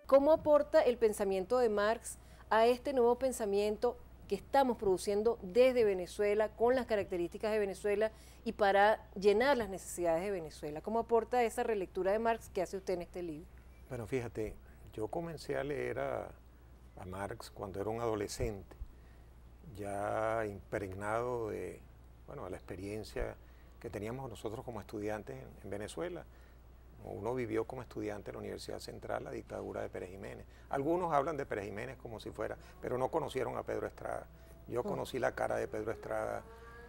¿Cómo aporta el pensamiento de Marx a este nuevo pensamiento que estamos produciendo desde Venezuela, con las características de Venezuela y para llenar las necesidades de Venezuela? ¿Cómo aporta esa relectura de Marx que hace usted en este libro? Bueno, fíjate, yo comencé a leer a Marx cuando era un adolescente, ya impregnado de la experiencia que teníamos nosotros como estudiantes en Venezuela. Uno vivió como estudiante en la Universidad Central la dictadura de Pérez Jiménez. Algunos hablan de Pérez Jiménez como si fuera, pero no conocieron a Pedro Estrada. Yo conocí la cara de Pedro Estrada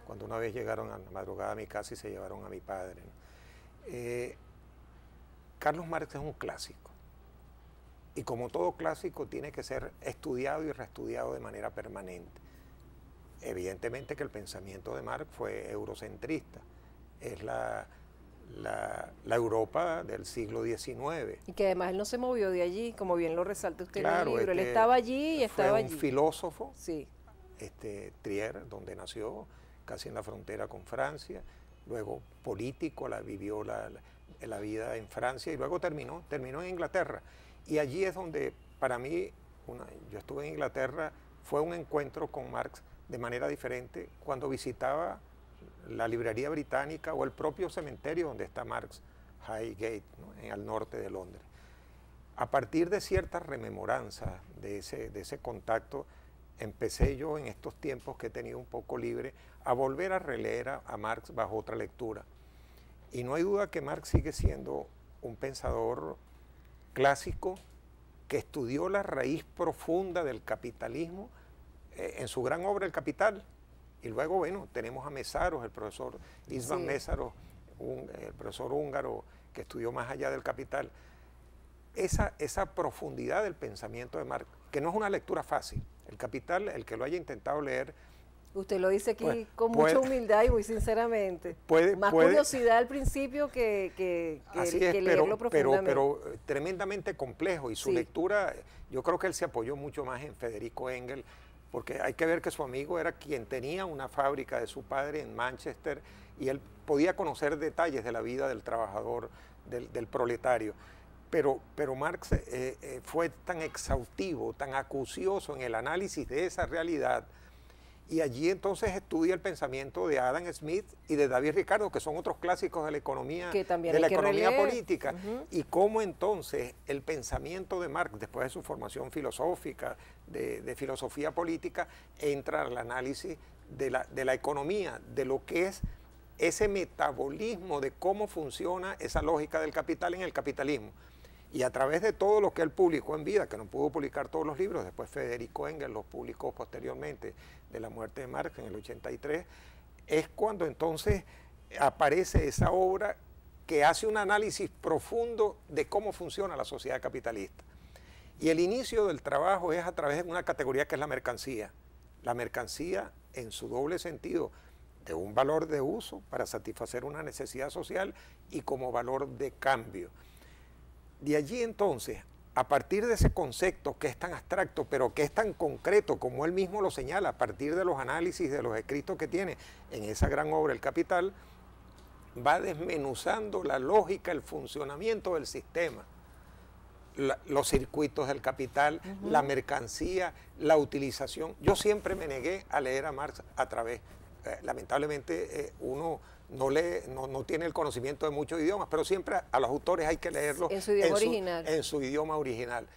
cuando una vez llegaron a la madrugada a mi casa y se llevaron a mi padre, ¿no? Carlos Marx es un clásico. Y como todo clásico tiene que ser estudiado y reestudiado de manera permanente. Evidentemente que el pensamiento de Marx fue eurocentrista. Es la Europa del siglo XIX. Y que además él no se movió de allí, como bien lo resalta usted en el libro. Él estaba allí y estaba allí. Fue un filósofo, sí. Trier, donde nació, casi en la frontera con Francia. Luego político, vivió la vida en Francia y luego terminó en Inglaterra. Y allí es donde, para mí, yo estuve en Inglaterra, fue un encuentro con Marx de manera diferente cuando visitaba la librería británica o el propio cementerio donde está Marx, Highgate, ¿no? Al norte de Londres. A partir de ciertas rememoranzas de ese contacto, empecé yo en estos tiempos que he tenido un poco libre a volver a releer a Marx bajo otra lectura. Y no hay duda que Marx sigue siendo un pensador clásico que estudió la raíz profunda del capitalismo en su gran obra El Capital. Y luego, bueno, tenemos a Mésaros, el profesor István Mésaros, el profesor húngaro que estudió más allá del Capital. Esa profundidad del pensamiento de Marx, que no es una lectura fácil. El Capital, el que lo haya intentado leer... Usted lo dice aquí con mucha humildad y muy sinceramente. Más curiosidad al principio que leerlo profundamente. Pero tremendamente complejo. Y su lectura, yo creo que él se apoyó mucho más en Federico Engels, porque hay que ver que su amigo era quien tenía una fábrica de su padre en Manchester y él podía conocer detalles de la vida del trabajador, del proletario. Pero Marx fue tan exhaustivo, tan acucioso en el análisis de esa realidad, y allí entonces estudia el pensamiento de Adam Smith y de David Ricardo, que son otros clásicos de la economía, política, y cómo entonces el pensamiento de Marx, después de su formación filosófica, de filosofía política, entra al análisis de la economía, de lo que es ese metabolismo de cómo funciona esa lógica del capital en el capitalismo. Y a través de todo lo que él publicó en vida, que no pudo publicar todos los libros, después Federico Engels los publicó posteriormente de la muerte de Marx en el 83, es cuando entonces aparece esa obra que hace un análisis profundo de cómo funciona la sociedad capitalista. Y el inicio del trabajo es a través de una categoría que es la mercancía. La mercancía en su doble sentido, de un valor de uso para satisfacer una necesidad social y como valor de cambio. De allí entonces, a partir de ese concepto que es tan abstracto, pero que es tan concreto, como él mismo lo señala, a partir de los análisis, de los escritos que tiene en esa gran obra, El Capital, va desmenuzando la lógica, el funcionamiento del sistema, los circuitos del capital, la mercancía, la utilización. Yo siempre me negué a leer a Marx a través, lamentablemente uno no tiene el conocimiento de muchos idiomas, pero siempre a los autores hay que leerlos en su idioma original. En su idioma original.